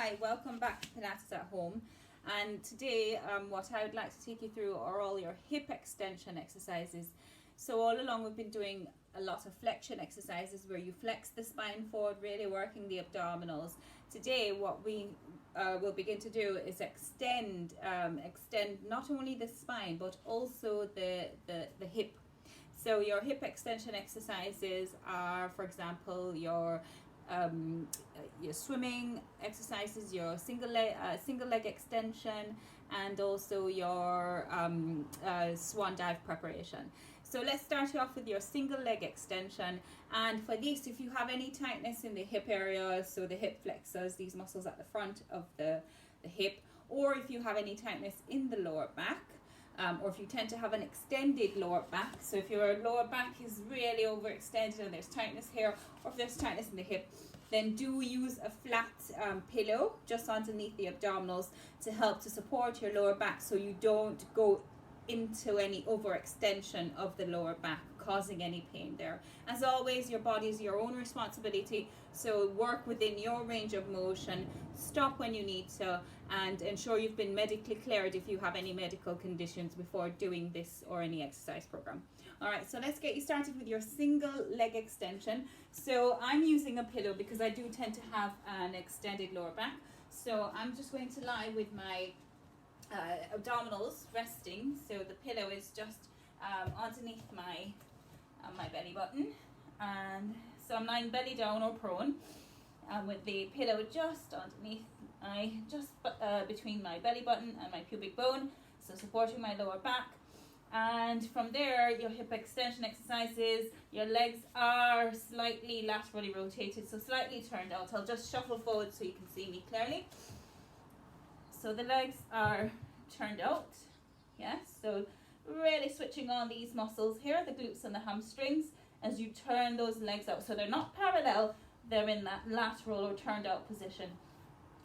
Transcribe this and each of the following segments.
Hi, welcome back to Pilates at Home. And today, what I would like to take you through are all your hip extension exercises. So all along we've been doing a lot of flexion exercises where you flex the spine forward, really working the abdominals. Today, what we will begin to do is extend not only the spine but also the hip. So your hip extension exercises are, for example, your swimming exercises, your single leg extension, and also your swan dive preparation. So let's start you off with your single leg extension. And for this, if you have any tightness in the hip area, so the hip flexors, these muscles at the front of the hip, or if you have any tightness in the lower back, or if you tend to have an extended lower back, so if your lower back is really overextended and there's tightness here, or if there's tightness in the hip, then do use a flat pillow just underneath the abdominals to help to support your lower back so you don't go into any overextension of the lower back, causing any pain there. As always, your body is your own responsibility, so work within your range of motion, stop when you need to, and ensure you've been medically cleared if you have any medical conditions before doing this or any exercise program. Alright, so let's get you started with your single leg extension. So I'm using a pillow because I do tend to have an extended lower back. So I'm just going to lie with my abdominals resting. So the pillow is just underneath my belly button. And so I'm lying belly down or prone. With the pillow just underneath between my belly button and my pubic bone, so supporting my lower back. And from there, your hip extension exercises, your legs are slightly laterally rotated, so slightly turned out. I'll just shuffle forward so you can see me clearly. So the legs are turned out, yes, so really switching on these muscles here, the glutes and the hamstrings, as you turn those legs out. So they're not parallel, they're in that lateral or turned out position.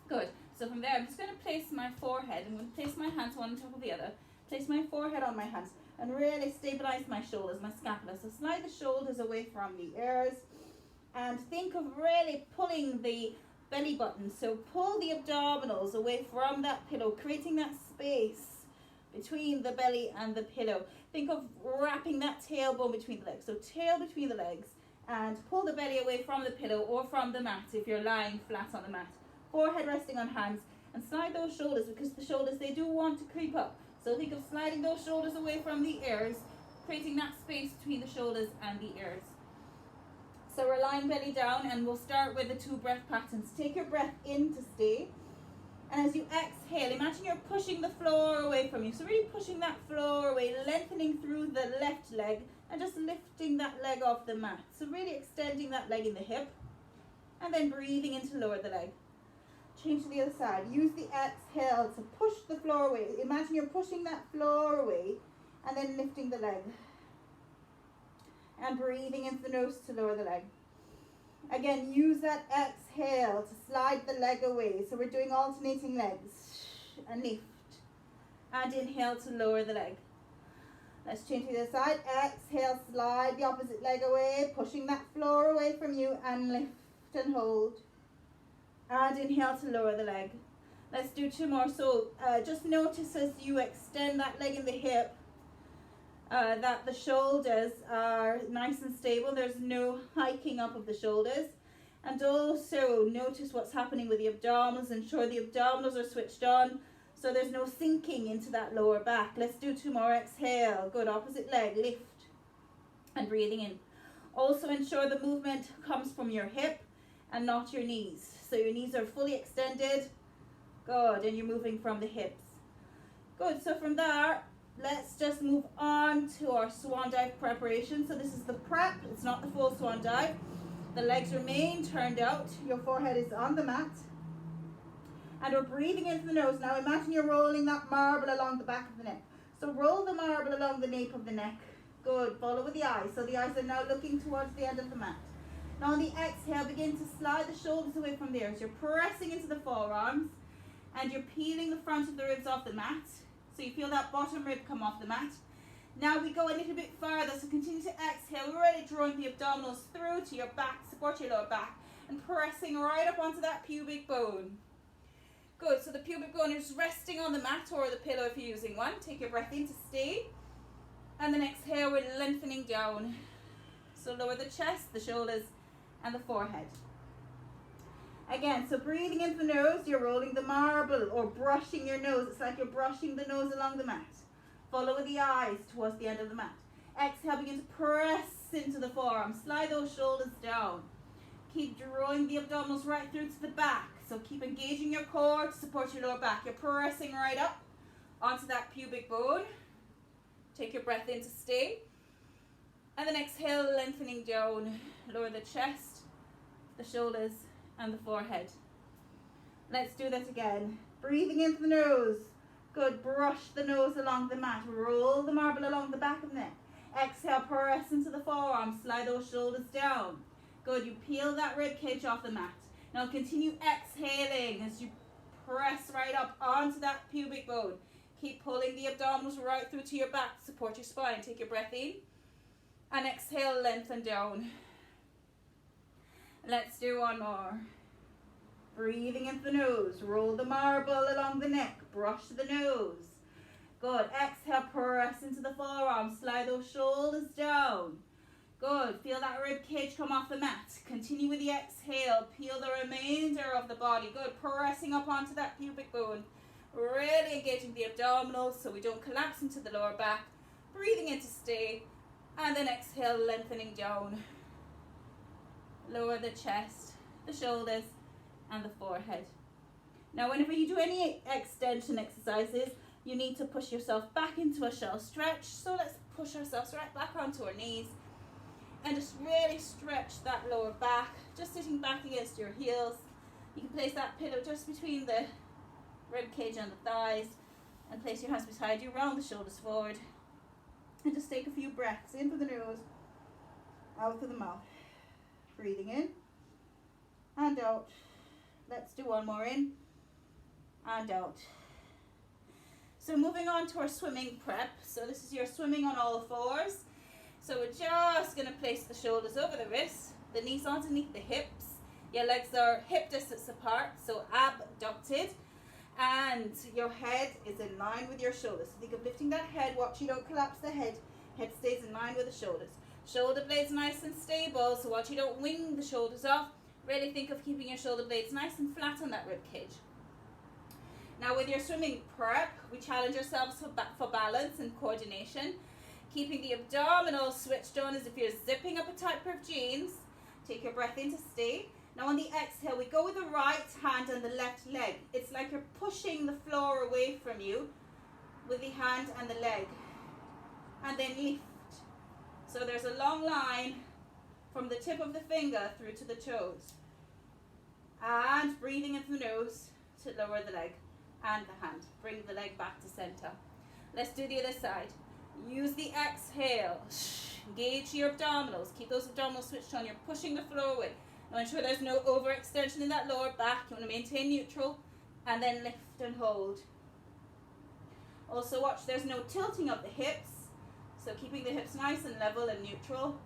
Good. So from there, I'm just going to place my forehead. I'm going to place my hands one on top of the other. Place my forehead on my hands and really stabilize my shoulders, my scapula. So slide the shoulders away from the ears and think of really pulling the belly button. So pull the abdominals away from that pillow, creating that space between the belly and the pillow. Think of wrapping that tailbone between the legs. So tail between the legs and pull the belly away from the pillow or from the mat if you're lying flat on the mat. Forehead resting on hands, and slide those shoulders, because the shoulders, they do want to creep up. So think of sliding those shoulders away from the ears, creating that space between the shoulders and the ears. So we're lying belly down, and we'll start with the 2 breath patterns. Take your breath in to stay, and as you exhale, imagine you're pushing the floor away from you. So really pushing that floor away, lengthening through the left leg, and just lifting that leg off the mat. So really extending that leg in the hip, and then breathing in to lower the leg. Change to the other side. Use the exhale to push the floor away. Imagine you're pushing that floor away and then lifting the leg. And breathing into the nose to lower the leg. Again, use that exhale to slide the leg away. So we're doing alternating legs. And lift. And inhale to lower the leg. Let's change to the other side. Exhale, slide the opposite leg away, pushing that floor away from you, and lift and hold. And inhale to lower the leg. Let's do 2 more. So just notice as you extend that leg in the hip that the shoulders are nice and stable. There's no hiking up of the shoulders. And also notice what's happening with the abdominals. Ensure the abdominals are switched on so there's no sinking into that lower back. Let's do 2 more. Exhale. Good. Opposite leg. Lift. And breathing in. Also ensure the movement comes from your hip and not your knees. So your knees are fully extended. Good. And you're moving from the hips. Good. So from there, let's just move on to our swan dive preparation. So this is the prep. It's not the full swan dive. The legs remain turned out. Your forehead is on the mat. And we're breathing into the nose. Now imagine you're rolling that marble along the back of the neck. So roll the marble along the nape of the neck. Good. Follow with the eyes. So the eyes are now looking towards the end of the mat. Now on the exhale, begin to slide the shoulders away from the ears. You're pressing into the forearms and you're peeling the front of the ribs off the mat. So you feel that bottom rib come off the mat. Now we go a little bit further, so continue to exhale, really drawing the abdominals through to your back, support your lower back, and pressing right up onto that pubic bone. Good, so the pubic bone is resting on the mat or the pillow if you're using one. Take your breath in to stay. And then exhale, we're lengthening down. So lower the chest, the shoulders, and the forehead. Again, so breathing into the nose, you're rolling the marble or brushing your nose. It's like you're brushing the nose along the mat. Follow with the eyes towards the end of the mat. Exhale, begin to press into the forearm. Slide those shoulders down. Keep drawing the abdominals right through to the back. So keep engaging your core to support your lower back. You're pressing right up onto that pubic bone. Take your breath in to stay. And then exhale, lengthening down. Lower the chest, the shoulders, and the forehead. Let's do that again. Breathing into the nose. Good. Brush the nose along the mat. Roll the marble along the back of the neck. Exhale, press into the forearm. Slide those shoulders down. Good. You peel that rib cage off the mat. Now continue exhaling as you press right up onto that pubic bone. Keep pulling the abdominals right through to your back. Support your spine. Take your breath in. And exhale, lengthen down. Let's do one more. Breathing into the nose. Roll the marble along the neck. Brush the nose. Good. Exhale, press into the forearm. Slide those shoulders down. Good. Feel that rib cage come off the mat. Continue with the exhale. Peel the remainder of the body. Good. Pressing up onto that pubic bone. Really engaging the abdominals so we don't collapse into the lower back. Breathing in to stay. And then exhale, lengthening down. Lower the chest, the shoulders, and the forehead. Now, whenever you do any extension exercises, you need to push yourself back into a shell stretch. So let's push ourselves right back onto our knees and just really stretch that lower back, just sitting back against your heels. You can place that pillow just between the rib cage and the thighs and place your hands beside you, round the shoulders forward, and just take a few breaths in through the nose, out through the mouth. Breathing in and out. Let's do one more. In and out. So moving on to our swimming prep. So this is your swimming on all fours. So we're just going to place the shoulders over the wrists, the knees underneath the hips. Your legs are hip distance apart, so abducted, and your head is in line with your shoulders. So think of lifting that head. Watch you don't collapse the head. Head stays in line with the shoulders. Shoulder blades nice and stable, so watch you don't wing the shoulders off. Really think of keeping your shoulder blades nice and flat on that rib cage. Now with your swimming prep, we challenge ourselves for balance and coordination. Keeping the abdominals switched on as if you're zipping up a tight pair of jeans. Take your breath in to stay. Now on the exhale, we go with the right hand and the left leg. It's like you're pushing the floor away from you with the hand and the leg. And then lift. So there's a long line from the tip of the finger through to the toes. And breathing in through the nose to lower the leg and the hand. Bring the leg back to center. Let's do the other side. Use the exhale. Engage your abdominals. Keep those abdominals switched on. You're pushing the floor away. Now ensure there's no overextension in that lower back. You want to maintain neutral and then lift and hold. Also watch there's no tilting of the hips. So keeping the hips nice and level and neutral.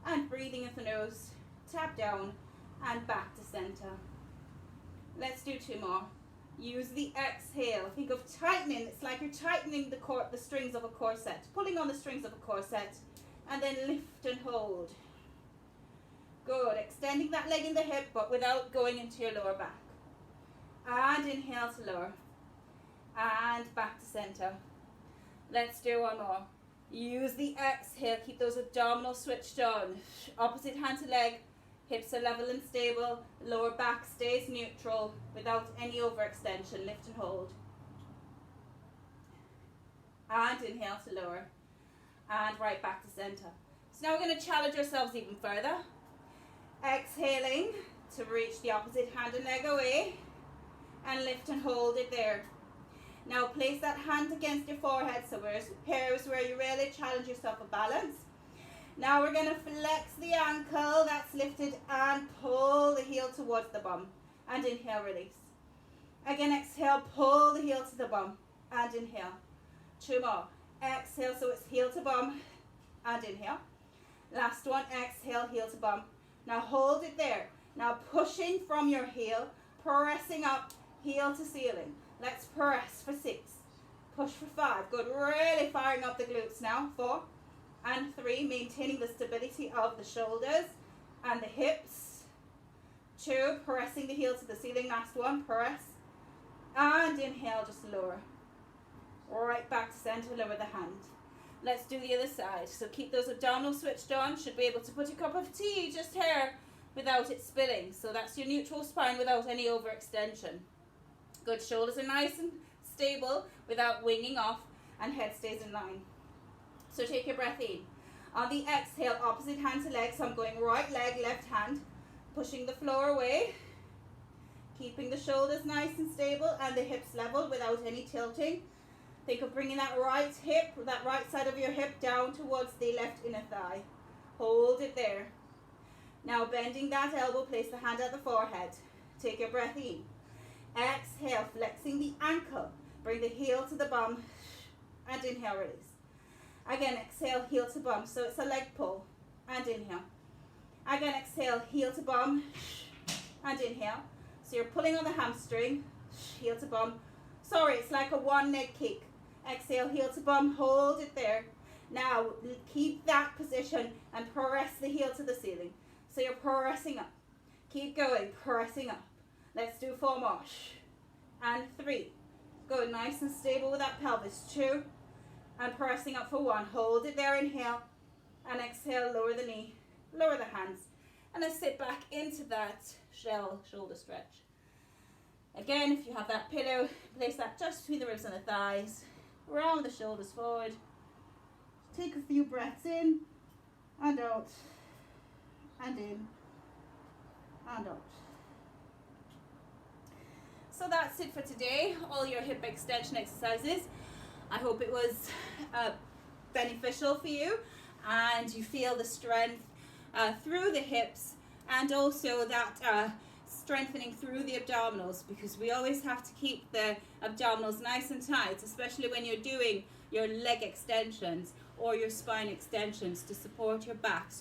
And breathing in the nose. Tap down and back to center. Let's do two more. Use the exhale. Think of tightening. It's like you're tightening the strings of a corset. Pulling on the strings of a corset. And then lift and hold. Good. Extending that leg in the hip, but without going into your lower back. And inhale to lower. And back to center. Let's do one more. Use the exhale. Keep those abdominals switched on. Opposite hand to leg. Hips are level and stable. Lower back stays neutral without any overextension. Lift and hold. And inhale to lower. And right back to center. So now we're going to challenge ourselves even further. Exhaling to reach the opposite hand and leg away. And lift and hold it there. Now place that hand against your forehead. So here's where you really challenge yourself for balance. Now we're going to flex the ankle, that's lifted, and pull the heel towards the bum. And inhale, release. Again, exhale, pull the heel to the bum. And inhale. Two more. Exhale, so it's heel to bum. And inhale. Last one, exhale, heel to bum. Now hold it there. Now pushing from your heel, pressing up, heel to ceiling. Let's press for 6. Push for 5. Good. Really firing up the glutes now. 4 and 3. Maintaining the stability of the shoulders and the hips. 2. Pressing the heel to the ceiling. Last one. Press. And inhale. Just lower. Right back to center. Lower the hand. Let's do the other side. So keep those abdominals switched on. Should be able to put a cup of tea just here without it spilling. So that's your neutral spine without any overextension. Good. Shoulders are nice and stable without winging off, and head stays in line. So take your breath in. On the exhale, opposite hand to leg. So I'm going right leg, left hand, pushing the floor away, keeping the shoulders nice and stable and the hips level without any tilting. Think of bringing that right hip, that right side of your hip down towards the left inner thigh. Hold it there. Now bending that elbow, place the hand at the forehead. Take your breath in. Exhale, flexing the ankle. Bring the heel to the bum and inhale, release. Again, exhale, heel to bum. So it's a leg pull and inhale. Again, exhale, heel to bum and inhale. So you're pulling on the hamstring, heel to bum. Sorry, it's like a one leg kick. Exhale, heel to bum, hold it there. Now keep that position and press the heel to the ceiling. So you're pressing up. Keep going, pressing up. Let's do 4 more. And 3. Good, nice and stable with that pelvis. 2. And pressing up for 1. Hold it there, inhale. And exhale, lower the knee, lower the hands. And then sit back into that shell shoulder stretch. Again, if you have that pillow, place that just between the ribs and the thighs. Round the shoulders forward. Take a few breaths in and out. And in and out. So that's it for today, all your hip extension exercises. I hope it was beneficial for you and you feel the strength through the hips and also that strengthening through the abdominals, because we always have to keep the abdominals nice and tight, especially when you're doing your leg extensions or your spine extensions to support your back.